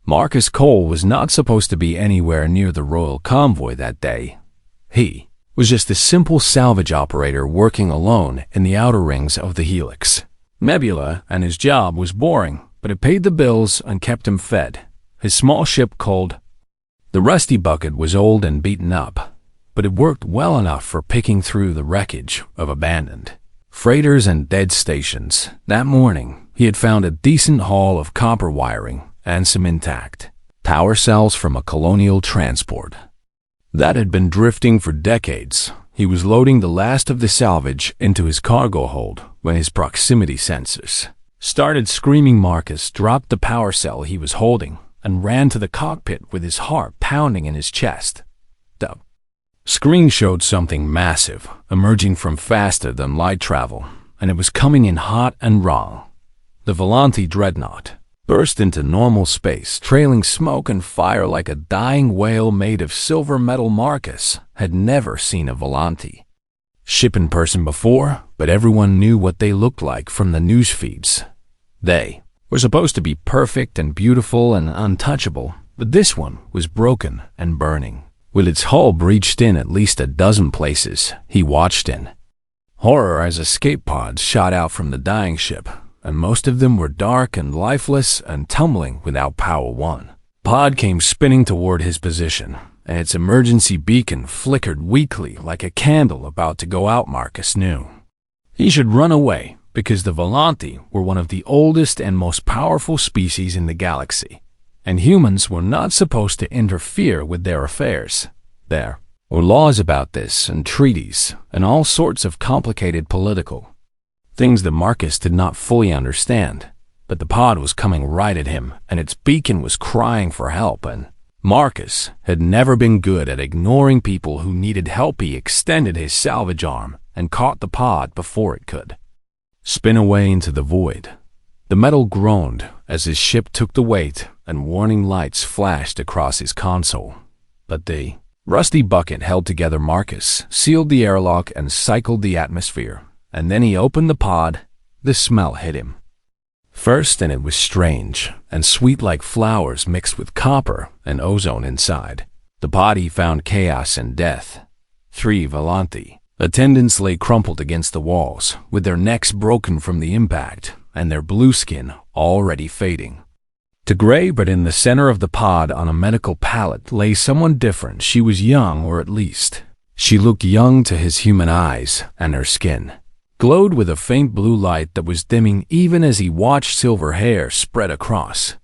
Marcus Cole was not supposed to be anywhere near the royal convoy that day. He was just a simple salvage operator working alone in the outer rings of the Helix. Nebula and his job was boring, but it paid the bills and kept him fed. His small ship called the Rusty Bucket was old and beaten up, but it worked well enough for picking through the wreckage of abandoned freighters and dead stations. That morning, he had found a decent haul of copper wiring and some intact power cells from a colonial transport that had been drifting for decades. He was loading the last of the salvage into his cargo hold when his proximity sensors started screaming. Marcus dropped the power cell he was holding and ran to the cockpit with his heart pounding in his chest. The screen showed something massive emerging from faster than light travel, and it was coming in hot and raw. The Volante dreadnought burst into normal space, trailing smoke and fire like a dying whale made of silver metal. Marcus had never seen a Volante ship in person before, but everyone knew what they looked like from the news feeds. They were supposed to be perfect and beautiful and untouchable, but this one was broken and burning, with its hull breached in at least a dozen places. He watched in horror as escape pods shot out from the dying ship, and most of them were dark and lifeless and tumbling without power. One pod came spinning toward his position, and its emergency beacon flickered weakly like a candle about to go out. Marcus knew he should run away, because the Volante were one of the oldest and most powerful species in the galaxy, and humans were not supposed to interfere with their affairs. There were laws about this, and treaties, and all sorts of complicated political things that Marcus did not fully understand. But the pod was coming right at him, and its beacon was crying for help, and Marcus had never been good at ignoring people who needed help. He extended his salvage arm and caught the pod before it could spin away into the void. The metal groaned as his ship took the weight, and warning lights flashed across his console. But the Rusty Bucket held together. Marcus sealed the airlock and cycled the atmosphere, and then he opened the pod. The smell hit him first, and it was strange and sweet like flowers mixed with copper and ozone inside. The pod he found chaos and death. 3 Volante attendants lay crumpled against the walls, with their necks broken from the impact and their blue skin already fading to gray. But in the center of the pod, on a medical pallet, lay someone different. She was young, or at least she looked young to his human eyes, and her skin glowed with a faint blue light that was dimming even as he watched silver hair spread across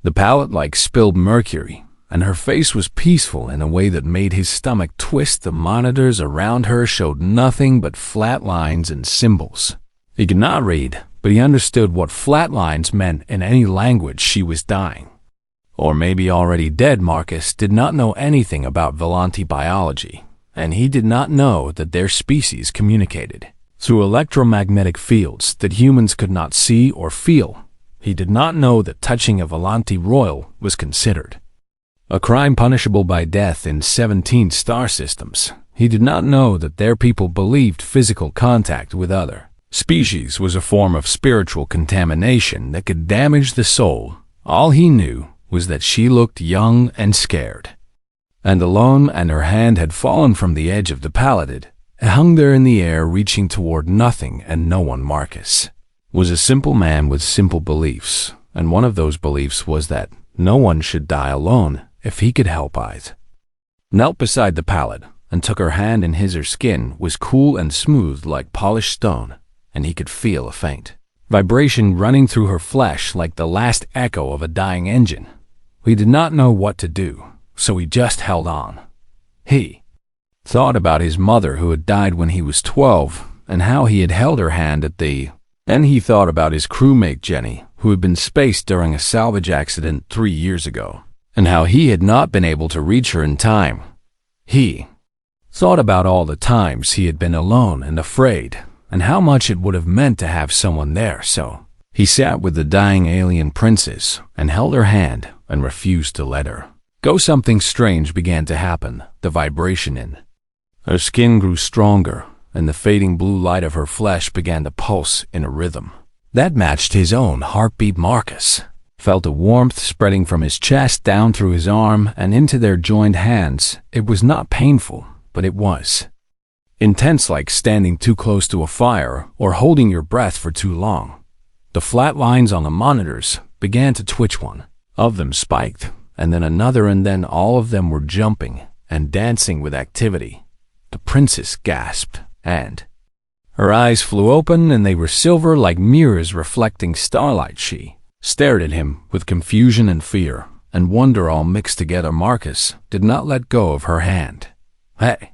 the pallet like spilled mercury, and her face was peaceful in a way that made his stomach twist. The monitors around her showed nothing but flat lines and symbols. He could not read, but he understood what flat lines meant in any language. She was dying, or maybe already dead. Marcus did not know anything about Volante biology, and he did not know that their species communicated through electromagnetic fields that humans could not see or feel. He did not know that touching a Volante royal was considered a crime punishable by death in 17 star systems. He did not know that their people believed physical contact with other species was a form of spiritual contamination that could damage the soul. All he knew was that she looked young and scared and alone, and her hand had fallen from the edge of the pallet. It hung there in the air, reaching toward nothing and no one. Marcus was a simple man with simple beliefs, and one of those beliefs was that no one should die alone if he could help it. Knelt beside the pallet and took her hand in his. Her skin was cool and smooth like polished stone, and he could feel a faint vibration running through her flesh like the last echo of a dying engine. He did not know what to do, so he just held on. He thought about his mother who had died when he was 12, and how he had held her hand at the end. He thought about his crewmate Jenny, who had been spaced during a salvage accident 3 years ago, and how he had not been able to reach her in time. He thought about all the times he had been alone and afraid, and how much it would have meant to have someone there. So he sat with the dying alien princess and held her hand and refused to let her go. Something strange began to happen. The vibration in her skin grew stronger, and the fading blue light of her flesh began to pulse in a rhythm that matched his own heartbeat. Marcus felt a warmth spreading from his chest down through his arm and into their joined hands. It was not painful, but it was intense, like standing too close to a fire or holding your breath for too long. The flat lines on the monitors began to twitch. One of them spiked, and then another, and then all of them were jumping and dancing with activity. The princess gasped, and her eyes flew open, and they were silver like mirrors reflecting starlight. She stared at him with confusion and fear and wonder all mixed together. Marcus did not let go of her hand. "Hey,"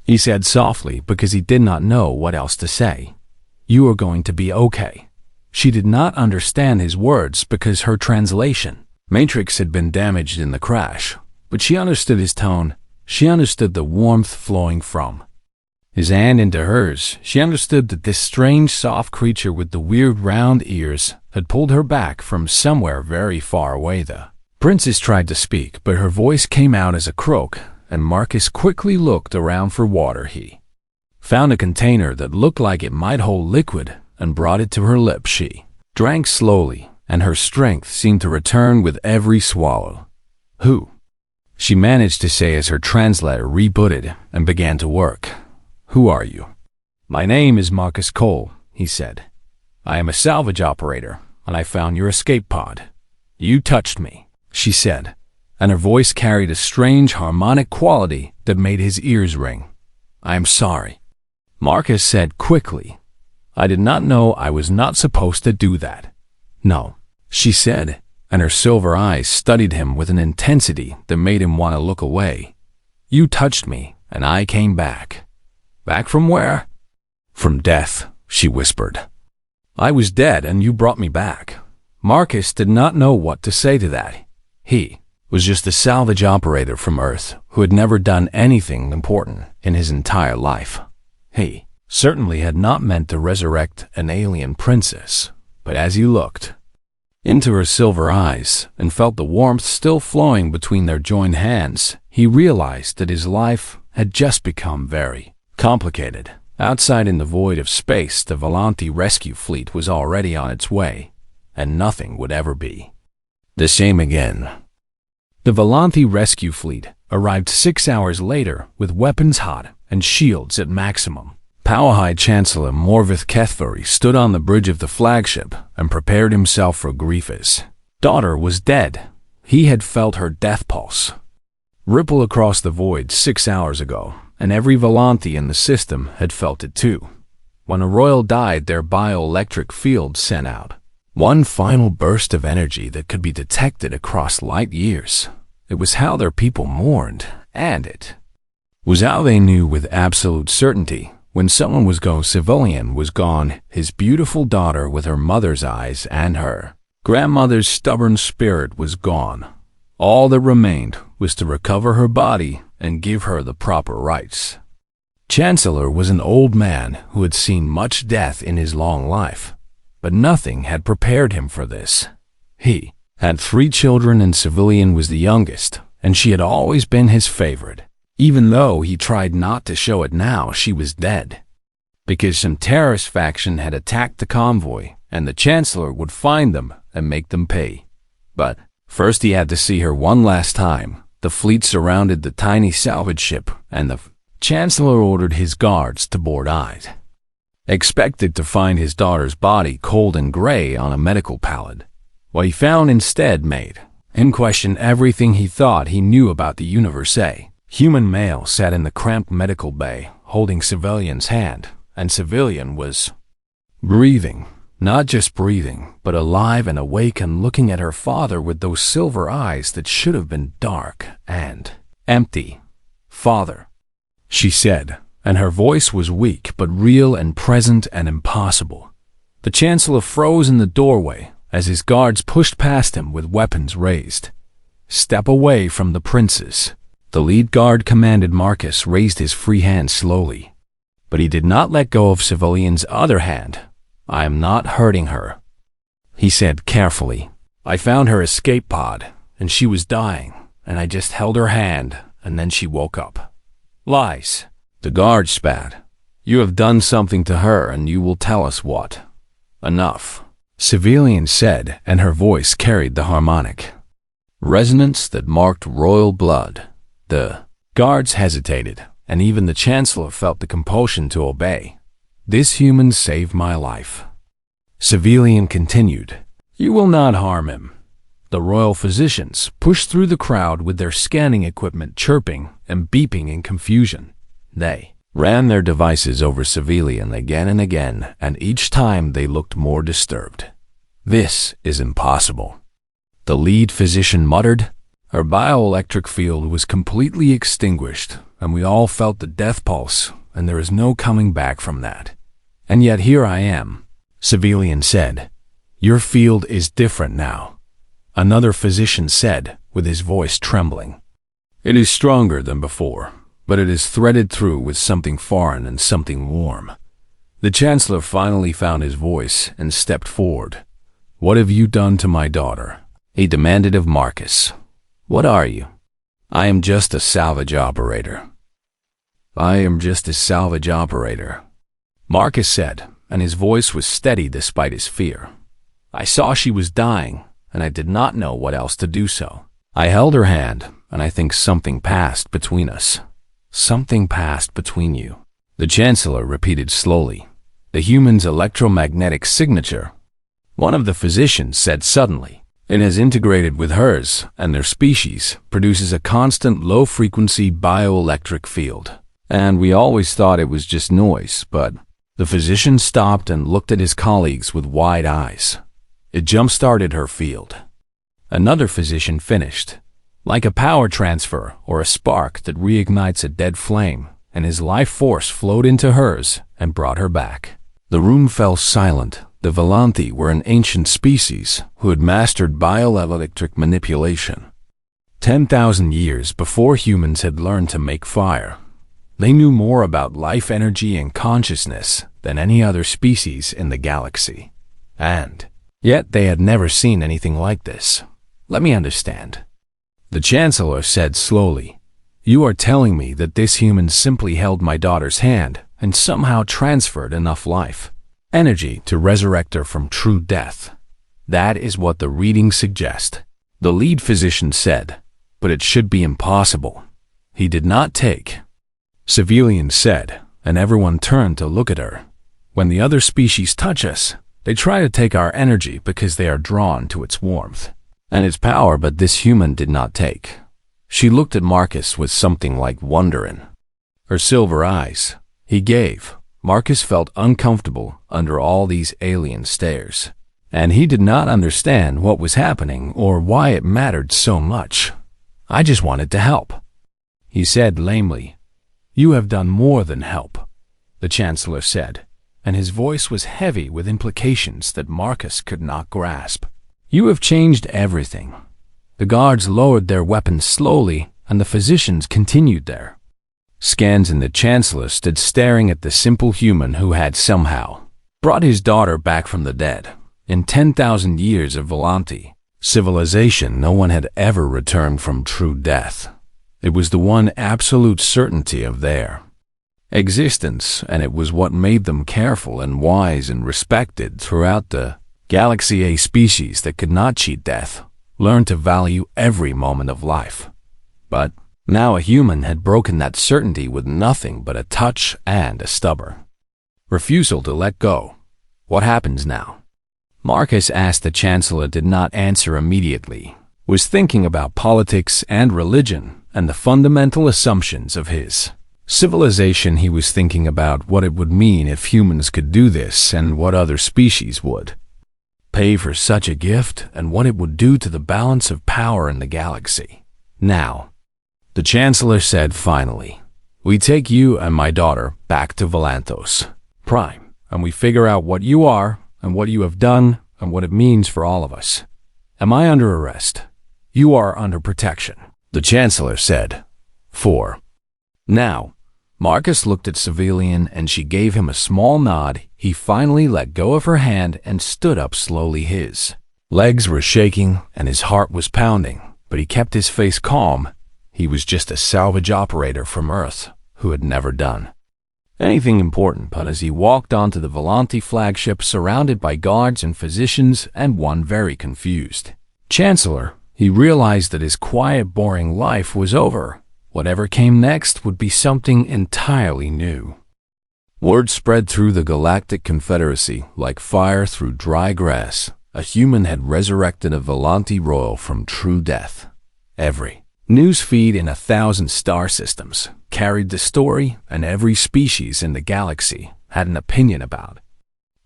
he said softly, because he did not know what else to say. "You are going to be okay." She did not understand his words because her translation matrix had been damaged in the crash, but she understood his tone. She understood the warmth flowing from his hand into hers. She understood that this strange, soft creature with the weird round ears had pulled her back from somewhere very far away. The princess tried to speak, but her voice came out as a croak, and Marcus quickly looked around for water. He found a container that looked like it might hold liquid and brought it to her lips. She drank slowly, and her strength seemed to return with every swallow. "Who?" she managed to say as her translator rebooted and began to work. "Who are you?" "My name is Marcus Cole," he said. "I am a salvage operator, and I found your escape pod." "You touched me," she said, and her voice carried a strange harmonic quality that made his ears ring. "I am sorry," Marcus said quickly. "I did not know I was not supposed to do that." "No," she said, and her silver eyes studied him with an intensity that made him want to look away. "You touched me, and I came back." "Back from where?" "From death," she whispered. "I was dead, and you brought me back." Marcus did not know what to say to that. He was just a salvage operator from Earth who had never done anything important in his entire life. He certainly had not meant to resurrect an alien princess, but as he looked into her silver eyes and felt the warmth still flowing between their joined hands, he realized that his life had just become very complicated. Outside in the void of space, the Volante rescue fleet was already on its way, and nothing would ever be the same again. The Volante rescue fleet arrived 6 hours later with weapons hot and shields at maximum. Power Chancellor Morvith Kethvari stood on the bridge of the flagship and prepared himself for grief. His daughter was dead. He had felt her death pulse ripple across the void 6 hours ago, and every Volante in the system had felt it too. When a royal died, their bioelectric field sent out one final burst of energy that could be detected across light years. It was how their people mourned, and it was how they knew with absolute certainty when someone was gone. Civilian was gone, his beautiful daughter with her mother's eyes and her grandmother's stubborn spirit was gone. All that remained was to recover her body and give her the proper rights. Chancellor was an old man who had seen much death in his long life, but nothing had prepared him for this. He had 3 children, and Civilian was the youngest, and she had always been his favorite. Even though he tried not to show it now, she was dead, because some terrorist faction had attacked the convoy, and the Chancellor would find them and make them pay. But first he had to see her one last time. The fleet surrounded the tiny salvage ship, and the Chancellor ordered his guards to board it. Expected to find his daughter's body cold and gray on a medical pallet. What he found instead made him question everything he thought he knew about the universe. A human male sat in the cramped medical bay, holding Civilian's hand, and Civilian was breathing. Not just breathing, but alive and awake and looking at her father with those silver eyes that should have been dark and empty. "Father," she said, and her voice was weak but real and present and impossible. The Chancellor froze in the doorway as his guards pushed past him with weapons raised. "Step away from the princess," the lead guard commanded. Marcus raised his free hand slowly, but he did not let go of Civilian's other hand. "I am not hurting her," he said carefully. "I found her escape pod, and she was dying, and I just held her hand, and then she woke up." "Lies," the guard spat. "You have done something to her, and you will tell us what." "Enough," Civilian said, and her voice carried the harmonic resonance that marked royal blood. The guards hesitated, and even the Chancellor felt the compulsion to obey. This human saved my life. Civilian continued, "You will not harm him." The royal physicians pushed through the crowd with their scanning equipment chirping and beeping in confusion. They ran their devices over Civilian again and again, and each time they looked more disturbed. "This is impossible," the lead physician muttered. "Her bioelectric field was completely extinguished, and we all felt the death pulse, and there is no coming back from that. And yet here I am," Civilian said. "Your field is different now," another physician said, with his voice trembling. "It is stronger than before, but it is threaded through with something foreign and something warm." The Chancellor finally found his voice and stepped forward. "What have you done to my daughter?" he demanded of Marcus. "What are you?" "I am just a salvage operator." "I am just a salvage operator," Marcus said, and his voice was steady despite his fear. "I saw she was dying, and I did not know what else to do so. I held her hand, and I think something passed between us." "Something passed between you," the Chancellor repeated slowly. "The human's electromagnetic signature," one of the physicians said suddenly. "It has integrated with hers, and their species produces a constant low-frequency bioelectric field. And we always thought it was just noise, but..." The physician stopped and looked at his colleagues with wide eyes. "It jump-started her field." Another physician finished. "Like a power transfer or a spark that reignites a dead flame, and his life force flowed into hers and brought her back." The room fell silent. The Volante were an ancient species who had mastered bioelectric manipulation. 10,000 years before humans had learned to make fire. They knew more about life energy and consciousness than any other species in the galaxy. And yet they had never seen anything like this. "Let me understand," the Chancellor said slowly. "You are telling me that this human simply held my daughter's hand and somehow transferred enough life energy to resurrect her from true death. That is what the readings suggest," the lead physician said. "But it should be impossible. He did not take," Civilian said, and everyone turned to look at her. "When the other species touch us, they try to take our energy because they are drawn to its warmth and its power, but this human did not take." She looked at Marcus with something like wonder in her silver eyes. He gave. Marcus felt uncomfortable under all these alien stares, and he did not understand what was happening or why it mattered so much. "I just wanted to help," he said lamely. "You have done more than help," the Chancellor said, and his voice was heavy with implications that Marcus could not grasp. "You have changed everything." The guards lowered their weapons slowly, and the physicians continued their scans, and the Chancellor stood staring at the simple human who had somehow brought his daughter back from the dead. In 10,000 years of Volante civilization, no one had ever returned from true death. It was the one absolute certainty of their existence, and it was what made them careful and wise and respected throughout the galaxy. A species that could not cheat death, learned to value every moment of life. But now a human had broken that certainty with nothing but a touch and a stubborn refusal to let go. "What happens now?" Marcus asked. The Chancellor did not answer immediately, was thinking about politics and religion and the fundamental assumptions of his civilization. He was thinking about what it would mean if humans could do this and what other species would pay for such a gift and what it would do to the balance of power in the galaxy. "Now," the Chancellor said finally, "we take you and my daughter back to Volantos Prime, and we figure out what you are and what you have done and what it means for all of us. Am I under arrest?" "You are under protection," the Chancellor said. "For now." Marcus looked at Civilian, and she gave him a small nod. He finally let go of her hand and stood up slowly. His legs were shaking and his heart was pounding, but he kept his face calm. He was just a salvage operator from Earth who had never done anything important, but as he walked onto the Volante flagship surrounded by guards and physicians and one very confused Chancellor, he realized that his quiet, boring life was over. Whatever came next would be something entirely new. Word spread through the Galactic Confederacy like fire through dry grass. A human had resurrected a Volante royal from true death. Every news feed in 1,000 star systems carried the story, and every species in the galaxy had an opinion about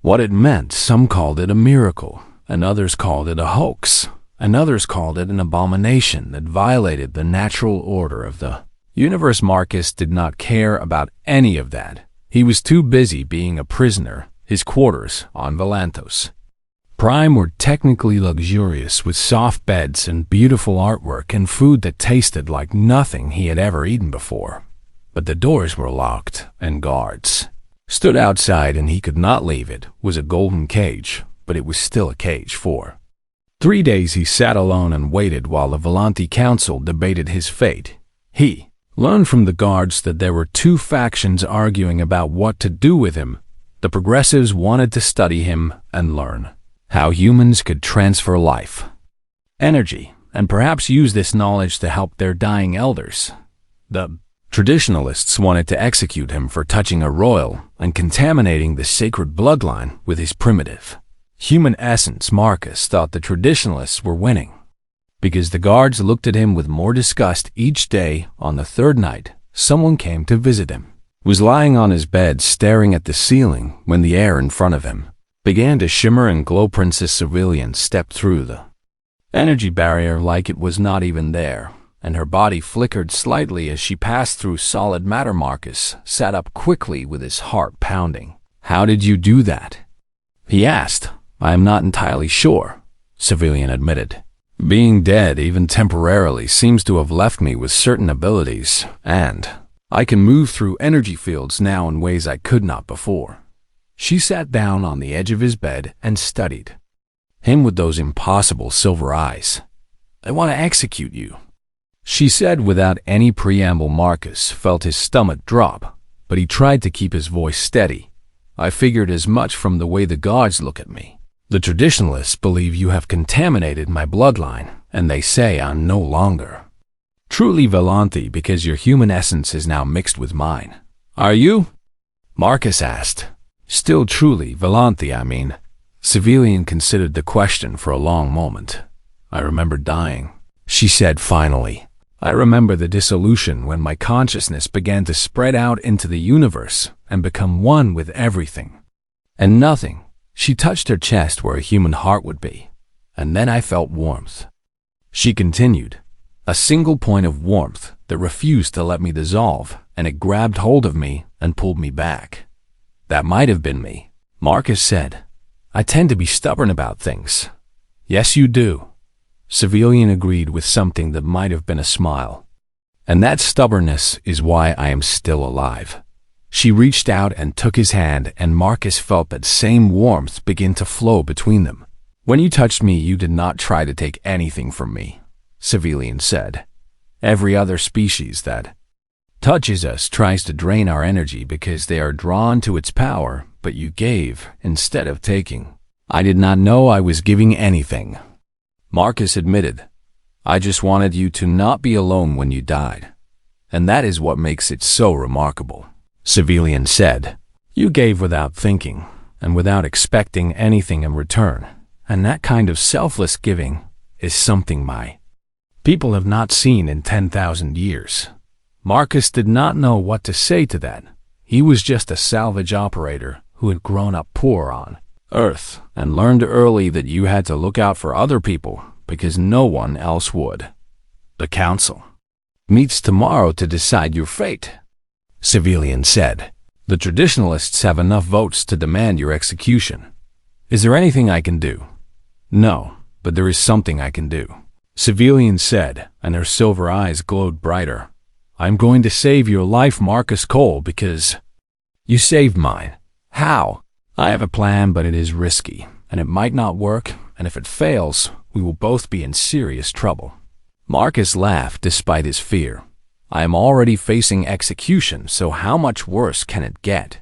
what it meant. Some called it a miracle, and others called it a hoax, and others called it an abomination that violated the natural order of the universe. Marcus did not care about any of that. He was too busy being a prisoner. His quarters on Volantos Prime were technically luxurious, with soft beds and beautiful artwork and food that tasted like nothing he had ever eaten before. But the doors were locked, and guards stood outside, and he could not leave. It was a golden cage, but it was still a cage for 3 days. He sat alone and waited while the Volante Council debated his fate. He learned from the guards that there were two factions arguing about what to do with him. The progressives wanted to study him and learn how humans could transfer life, energy, and perhaps use this knowledge to help their dying elders. The traditionalists wanted to execute him for touching a royal and contaminating the sacred bloodline with his primitive human essence. Marcus thought the traditionalists were winning, because the guards looked at him with more disgust each day. On the third night, someone came to visit him. He was lying on his bed staring at the ceiling when the air in front of him began to shimmer and glow. Princess Civilian stepped through the energy barrier like it was not even there, and her body flickered slightly as she passed through solid matter. Marcus sat up quickly with his heart pounding. "How did you do that?" he asked. "I am not entirely sure," Civilian admitted. "Being dead, even temporarily, seems to have left me with certain abilities, and I can move through energy fields now in ways I could not before." She sat down on the edge of his bed and studied him with those impossible silver eyes. "I want to execute you," she said without any preamble. Marcus felt his stomach drop, but he tried to keep his voice steady. "I figured as much from the way the gods look at me. The traditionalists believe you have contaminated my bloodline, and they say I'm no longer truly Volante because your human essence is now mixed with mine." "Are you?" Marcus asked. "Still truly Volante, I mean." Civilian considered the question for a long moment. "I remember dying," she said finally. "I remember the dissolution when my consciousness began to spread out into the universe and become one with everything and nothing." She touched her chest where a human heart would be. "And then I felt warmth," she continued. "A single point of warmth that refused to let me dissolve, and it grabbed hold of me and pulled me back." "That might have been me," Marcus said. "I tend to be stubborn about things." "Yes, you do," Civilian agreed with something that might have been a smile. "And that stubbornness is why I am still alive." She reached out and took his hand, and Marcus felt that same warmth begin to flow between them. "When you touched me, you did not try to take anything from me," Civilian said. "Every other species that touches us tries to drain our energy because they are drawn to its power, but you gave instead of taking." "I did not know I was giving anything," Marcus admitted. "I just wanted you to not be alone when you died. And that is what makes it so remarkable," Civilian said. "You gave without thinking and without expecting anything in return, and that kind of selfless giving is something my people have not seen in 10,000 years. Marcus did not know what to say to that. He was just a salvage operator who had grown up poor on Earth and learned early that you had to look out for other people because no one else would. "The council meets tomorrow to decide your fate," Civilian said. "The traditionalists have enough votes to demand your execution. Is there anything I can do?" "No, but there is something I can do," Civilian said, and her silver eyes glowed brighter. "I'm going to save your life, Marcus Cole, because you saved mine." "How?" "I have a plan, but it is risky, and it might not work, and if it fails, we will both be in serious trouble." Marcus laughed despite his fear. I am already facing execution, so how much worse can it get?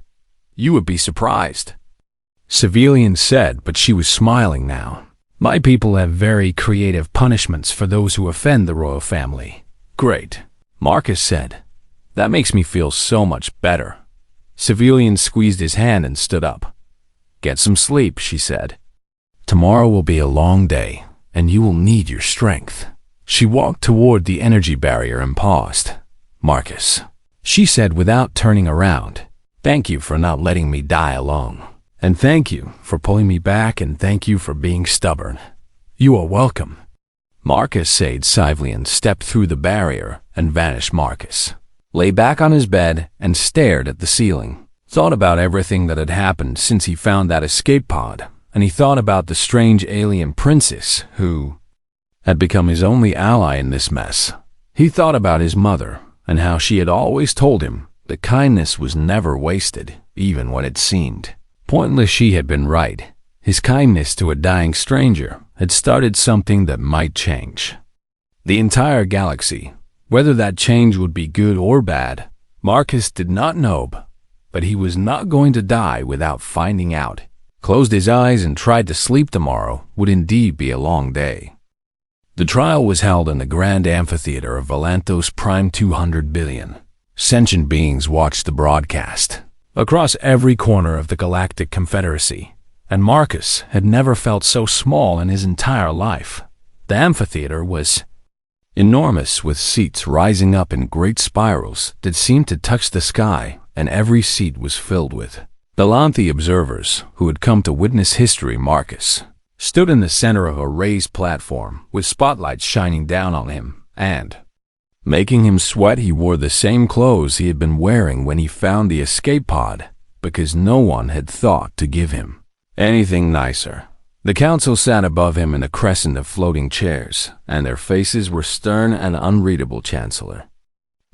You would be surprised. Civilian said, but she was smiling now. My people have very creative punishments for those who offend the royal family. Great, Marcus said. That makes me feel so much better. Civilian squeezed his hand and stood up. Get some sleep, she said. Tomorrow will be a long day, and you will need your strength. She walked toward the energy barrier and paused. Marcus, she said without turning around, thank you for not letting me die alone. And thank you for pulling me back, and thank you for being stubborn. You are welcome. Marcus said. Civilian stepped through the barrier and vanished. Marcus lay back on his bed and stared at the ceiling. Thought about everything that had happened since he found that escape pod, and he thought about the strange alien princess who had become his only ally in this mess. He thought about his mother and how she had always told him that kindness was never wasted, even when it seemed pointless. She had been right. His kindness to a dying stranger had started something that might change the entire galaxy. Whether that change would be good or bad, Marcus did not know, but he was not going to die without finding out. Closed his eyes and tried to sleep. Tomorrow would indeed be a long day. The trial was held in the grand amphitheater of Volante's prime 200 billion. Sentient beings watched the broadcast across every corner of the Galactic Confederacy, and Marcus had never felt so small in his entire life. The amphitheater was enormous, with seats rising up in great spirals that seemed to touch the sky, and every seat was filled with Volante observers who had come to witness history. Marcus stood in the center of a raised platform with spotlights shining down on him, and making him sweat. He wore the same clothes he had been wearing when he found the escape pod, because no one had thought to give him anything nicer. The council sat above him in a crescent of floating chairs, and their faces were stern and unreadable. Chancellor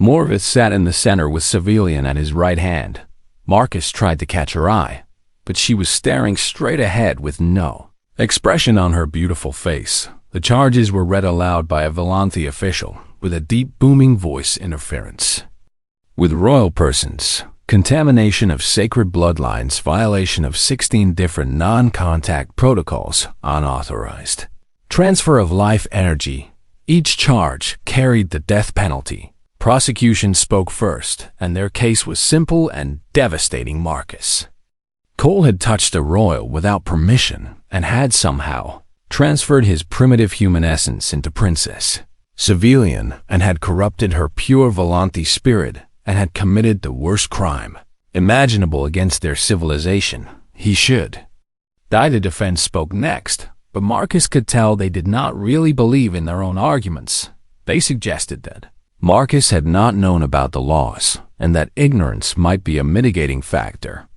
Morvith sat in the center with Civilian at his right hand. Marcus tried to catch her eye, but she was staring straight ahead with no expression on her beautiful face. The charges were read aloud by a Volante official with a deep booming voice. Interference with royal persons, contamination of sacred bloodlines, violation of 16 different non-contact protocols, unauthorized transfer of life energy. Each charge carried the death penalty. Prosecution spoke first, and their case was simple and devastating. Marcus Cole had touched a royal without permission and had somehow transferred his primitive human essence into Princess Civilian, and had corrupted her pure Volante spirit, and had committed the worst crime imaginable against their civilization. He should die. The defense spoke next, but Marcus could tell they did not really believe in their own arguments. They suggested that Marcus had not known about the laws, and that ignorance might be a mitigating factor.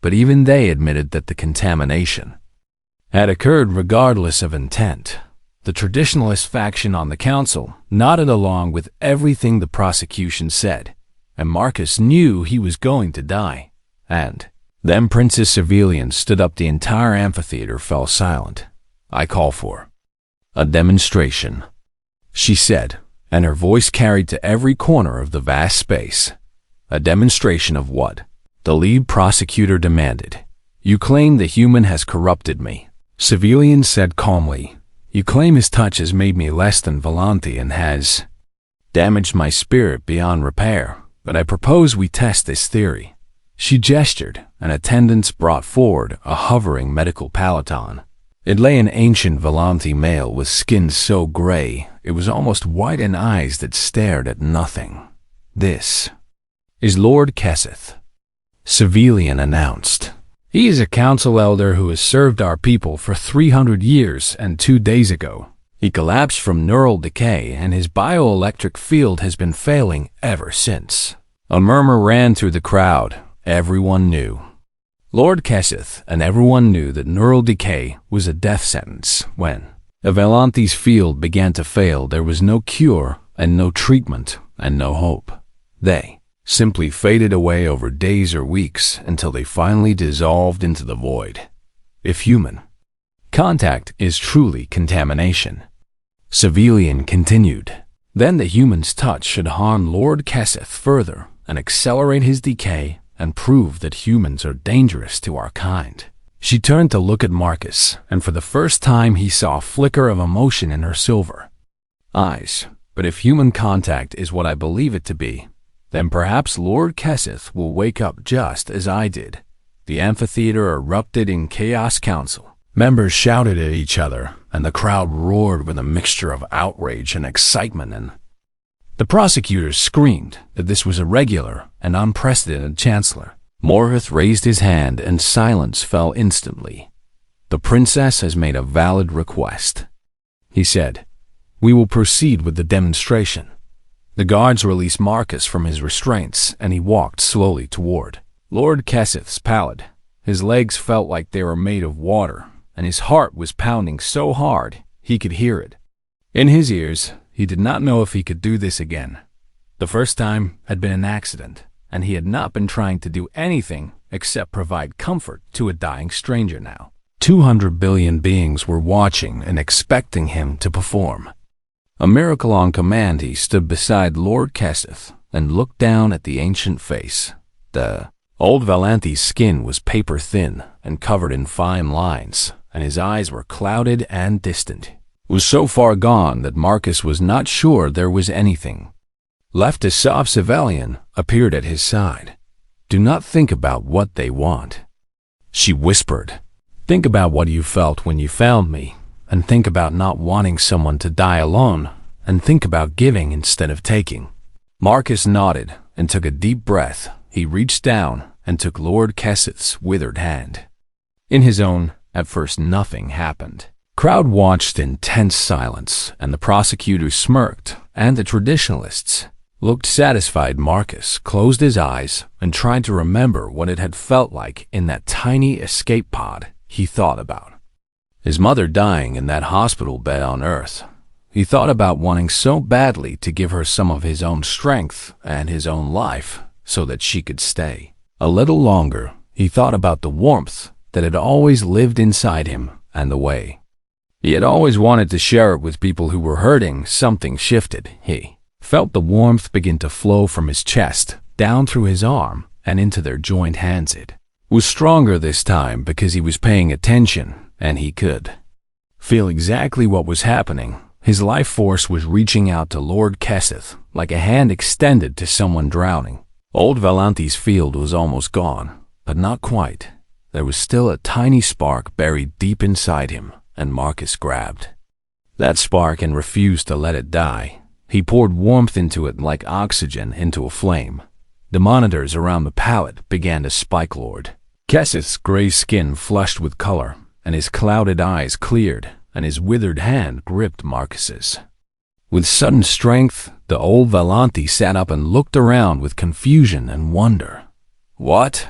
But even they admitted that the contamination had occurred regardless of intent. The traditionalist faction on the council nodded along with everything the prosecution said, and Marcus knew he was going to die. And then Princess Civilian stood up. The entire amphitheater fell silent. I call for a demonstration, she said, and her voice carried to every corner of the vast space. A demonstration of what? The lead prosecutor demanded. You claim the human has corrupted me, Civilian said calmly. You claim his touch has made me less than Volante and has damaged my spirit beyond repair, but I propose we test this theory. She gestured, and attendants brought forward a hovering medical peloton. It lay an ancient Volante male with skin so gray it was almost white and eyes that stared at nothing. This is Lord Kesseth, Civilian announced. He is a council elder who has served our people for 300 years, and 2 days ago he collapsed from neural decay, and his bioelectric field has been failing ever since. A murmur ran through the crowd. Everyone knew Lord Kesseth, and everyone knew that neural decay was a death sentence. When Volante's field began to fail, there was no cure and no treatment and no hope. They simply faded away over days or weeks until they finally dissolved into the void. If human contact is truly contamination, Civilian continued, Then the human's touch should harm Lord Kesseth further and accelerate his decay and prove that humans are dangerous to our kind. She turned to look at Marcus, and for the first time he saw a flicker of emotion in her silver eyes. But if human contact is what I believe it to be, then perhaps Lord Kesseth will wake up just as I did. The amphitheater erupted in chaos council. Members shouted at each other, and the crowd roared with a mixture of outrage and excitement, and the prosecutors screamed that this was irregular and unprecedented. Chancellor Morvith raised his hand, and silence fell instantly. The princess has made a valid request, he said. We will proceed with the demonstration. The guards released Marcus from his restraints, and he walked slowly toward Lord Kesseth's pallet. His legs felt like they were made of water, and his heart was pounding so hard he could hear it. In his ears, he did not know if he could do this again. The first time had been an accident, and he had not been trying to do anything except provide comfort to a dying stranger now. 200 billion beings were watching and expecting him to perform. A miracle on command, he stood beside Lord Kesseth and looked down at the ancient face. The old Volante's skin was paper thin and covered in fine lines, and his eyes were clouded and distant. It was so far gone that Marcus was not sure there was anything left. A soft civilian appeared at his side. Do not think about what they want, she whispered. Think about what you felt when you found me, and think about not wanting someone to die alone, and think about giving instead of taking. Marcus nodded and took a deep breath. He reached down and took Lord Kesseth's withered hand in his own. At first nothing happened. Crowd watched in tense silence, and the prosecutors smirked, and the traditionalists looked satisfied. Marcus closed his eyes and tried to remember what it had felt like in that tiny escape pod. He thought about his mother dying in that hospital bed on Earth. He thought about wanting so badly to give her some of his own strength and his own life so that she could stay a little longer. He thought about the warmth that had always lived inside him and the way he had always wanted to share it with people who were hurting. Something shifted. He felt the warmth begin to flow from his chest, down through his arm, and into their joined hands. It was stronger this time because he was paying attention, and he could feel exactly what was happening. His life force was reaching out to Lord Kesseth like a hand extended to someone drowning. Old Volante's field was almost gone, but not quite. There was still a tiny spark buried deep inside him, and Marcus grabbed that spark and refused to let it die. He poured warmth into it like oxygen into a flame. The monitors around the pallet began to spike. Lord Kesseth's gray skin flushed with color, and his clouded eyes cleared, and his withered hand gripped Marcus's. With sudden strength, the old Volante sat up and looked around with confusion and wonder. What?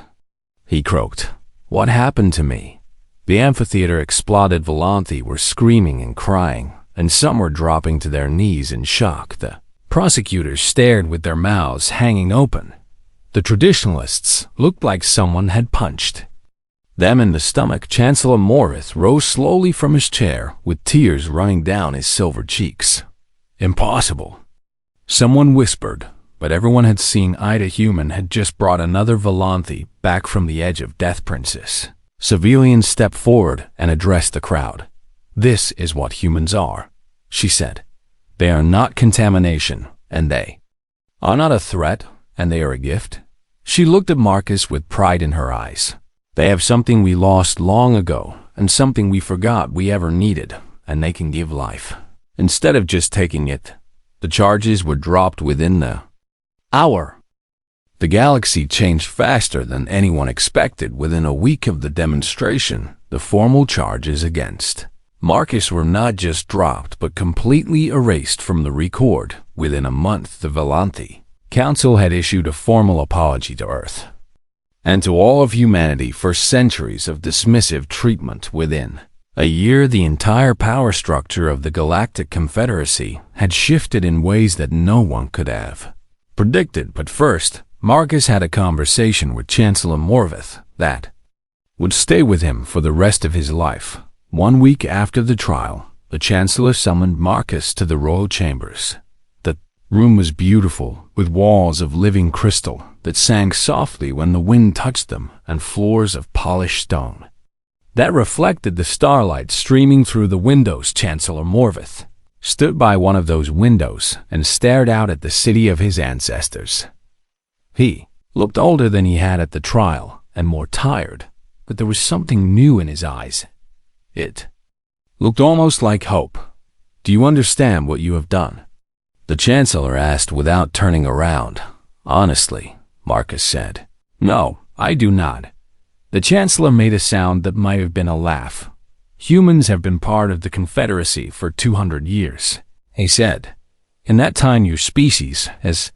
He croaked. What happened to me? The amphitheater exploded. Volante were screaming and crying, and some were dropping to their knees in shock. The prosecutors stared with their mouths hanging open. The traditionalists looked like someone had punched them in the stomach. Chancellor Morvith rose slowly from his chair with tears running down his silver cheeks. Impossible, someone whispered, but everyone had seen Ida Human had just brought another Volante back from the edge of Death Princess. Civilians stepped forward and addressed the crowd. This is what humans are, she said. They are not contamination, and they are not a threat, and they are a gift. She looked at Marcus with pride in her eyes. They have something we lost long ago, and something we forgot we ever needed, and they can give life. Instead of just taking it, the charges were dropped within the hour. The galaxy changed faster than anyone expected. Within a week of the demonstration, the formal charges against Marcus were not just dropped, but completely erased from the record. Within a month, the Volante Council had issued a formal apology to Earth and to all of humanity for centuries of dismissive treatment. Within a year, the entire power structure of the Galactic Confederacy had shifted in ways that no one could have predicted. But first, Marcus had a conversation with Chancellor Morvith that would stay with him for the rest of his life. 1 week after the trial, the Chancellor summoned Marcus to the royal chambers. The room was beautiful, with walls of living crystal that sang softly when the wind touched them and floors of polished stone that reflected the starlight streaming through the windows. Chancellor Morvith stood by one of those windows and stared out at the city of his ancestors. He looked older than he had at the trial and more tired, but there was something new in his eyes. It looked almost like hope. "Do you understand what you have done?" the Chancellor asked without turning around. "Honestly," Marcus said, "no, I do not." The Chancellor made a sound that might have been a laugh. "Humans have been part of the Confederacy for 200 years, he said. In that time your species has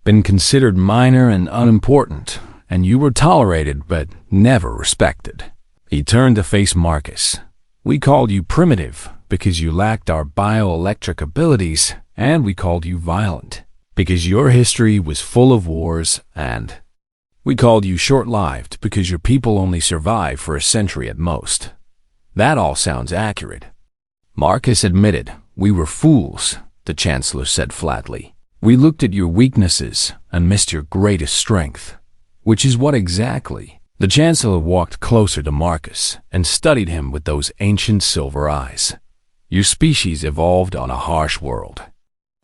been considered minor and unimportant, and you were tolerated but never respected." He turned to face Marcus. "We called you primitive because you lacked our bioelectric abilities, and we called you violent because your history was full of wars, and we called you short-lived because your people only survive for a century at most. That all sounds accurate." Marcus admitted. "We were fools," the Chancellor said flatly. "We looked at your weaknesses and missed your greatest strength." "Which is what exactly?" The Chancellor walked closer to Marcus and studied him with those ancient silver eyes. "Your species evolved on a harsh world,"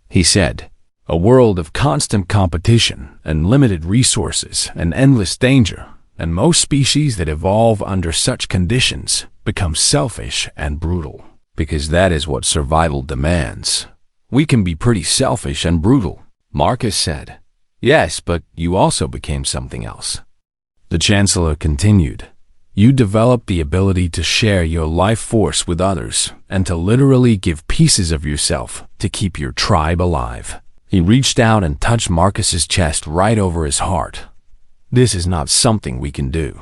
he said. "A world of constant competition and limited resources and endless danger, and most species that evolve under such conditions become selfish and brutal, because that is what survival demands." "We can be pretty selfish and brutal," Marcus said. "Yes, but you also became something else." The Chancellor continued. "You developed the ability to share your life force with others and to literally give pieces of yourself to keep your tribe alive." He reached out and touched Marcus's chest right over his heart. "This is not something we can do,"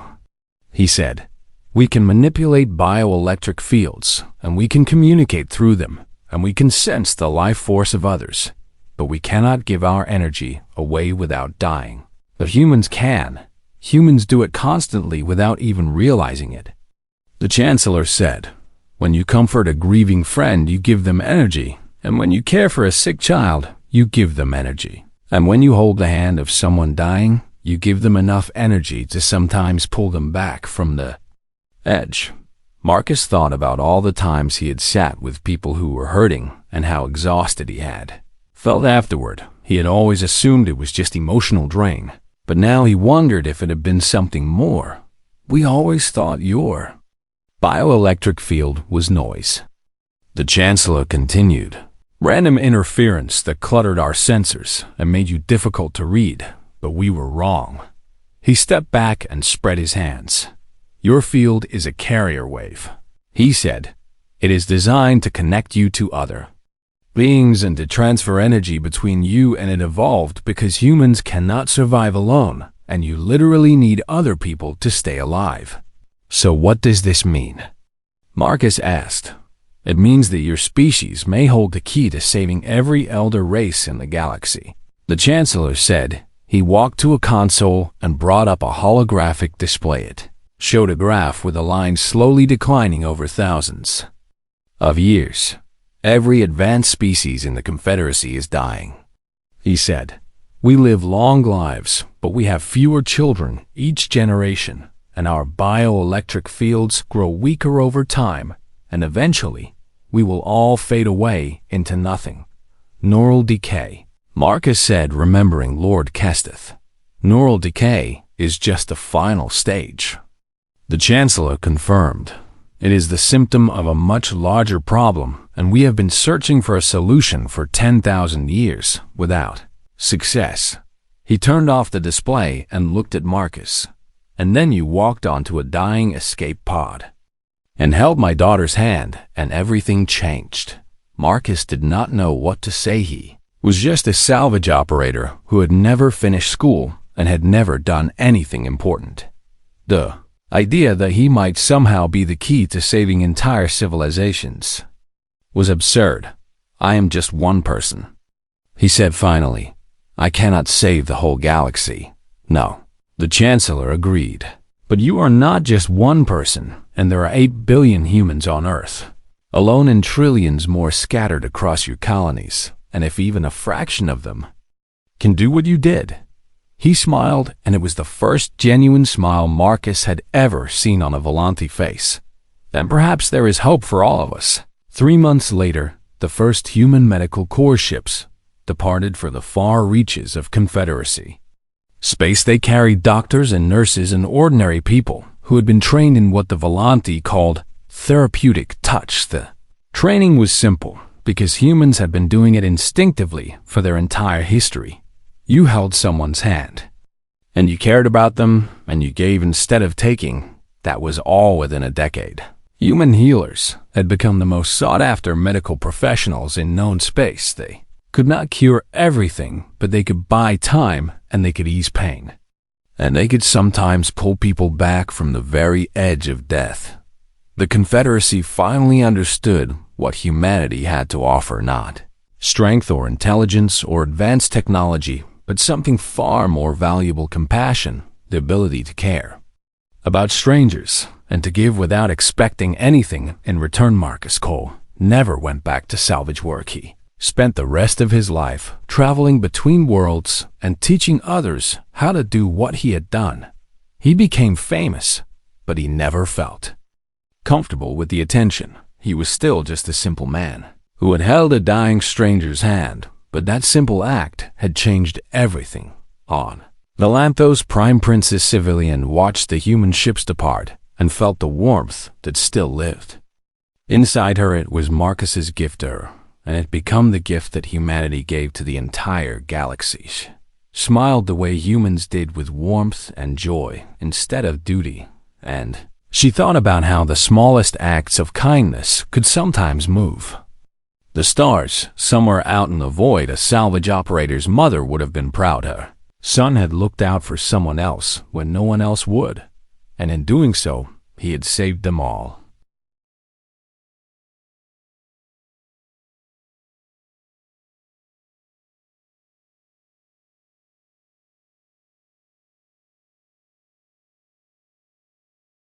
he said. "We can manipulate bioelectric fields, and we can communicate through them, and we can sense the life force of others, but we cannot give our energy away without dying. But humans can. Humans do it constantly without even realizing it." The Chancellor said, "When you comfort a grieving friend, you give them energy, and when you care for a sick child, you give them energy. And when you hold the hand of someone dying, you give them enough energy to sometimes pull them back from the edge." Marcus thought about all the times he had sat with people who were hurting and how exhausted he had felt afterward. He had always assumed it was just emotional drain, but now he wondered if it had been something more. "We always thought your bioelectric field was noise," the Chancellor continued. "Random interference that cluttered our sensors and made you difficult to read, but we were wrong." He stepped back and spread his hands. "Your field is a carrier wave," he said. "It is designed to connect you to other beings and to transfer energy between you, and it evolved because humans cannot survive alone, and you literally need other people to stay alive." "So what does this mean?" Marcus asked. "It means that your species may hold the key to saving every elder race in the galaxy," the Chancellor said. He walked to a console and brought up a holographic display. It showed a graph with a line slowly declining over thousands of years. "Every advanced species in the Confederacy is dying," he said. "We live long lives, but we have fewer children each generation, and our bioelectric fields grow weaker over time, and eventually we will all fade away into nothing. Neural decay," Marcus said, remembering Lord Kesteth. "Neural decay is just the final stage." The Chancellor confirmed. "It is the symptom of a much larger problem, and we have been searching for a solution for 10,000 years without success." He turned off the display and looked at Marcus. "And then you walked onto a dying escape pod and held my daughter's hand, and everything changed." Marcus did not know what to say. He was just a salvage operator who had never finished school and had never done anything important. The idea that he might somehow be the key to saving entire civilizations was absurd. "I am just one person," he said finally. "I cannot save the whole galaxy." "No," the Chancellor agreed. "But you are not just one person, and there are 8 billion humans on Earth, alone, and trillions more scattered across your colonies, and if even a fraction of them can do what you did. He smiled, and it was the first genuine smile Marcus had ever seen on a Volante face. Then perhaps there is hope for all of us. 3 months later, the first human medical corps ships departed for the far reaches of Confederacy. Space they carried doctors and nurses and ordinary people who had been trained in what the Volante called therapeutic touch. The training was simple because humans had been doing it instinctively for their entire history. You held someone's hand, and you cared about them, and you gave instead of taking. That was all within a decade. Human healers had become the most sought-after medical professionals in known space. They could not cure everything, but they could buy time, and they could ease pain. And they could sometimes pull people back from the very edge of death. The Confederacy finally understood what humanity had to offer, not strength or intelligence or advanced technology, but something far more valuable: compassion, the ability to care about strangers and to give without expecting anything in return. Marcus Cole never went back to salvage work. He spent the rest of his life traveling between worlds and teaching others how to do what he had done. He became famous, but he never felt comfortable with the attention. He was still just a simple man who had held a dying stranger's hand, but that simple act had changed everything. On Valanthos, Prime Princess Civilian watched the human ships depart and felt the warmth that still lived inside her. It was Marcus's gift to her, and it had become the gift that humanity gave to the entire galaxy. She smiled the way humans did, with warmth and joy instead of duty, and she thought about how the smallest acts of kindness could sometimes move the stars. Somewhere out in the void, a salvage operator's mother would have been proud. Her son had looked out for someone else when no one else would, and in doing so, he had saved them all.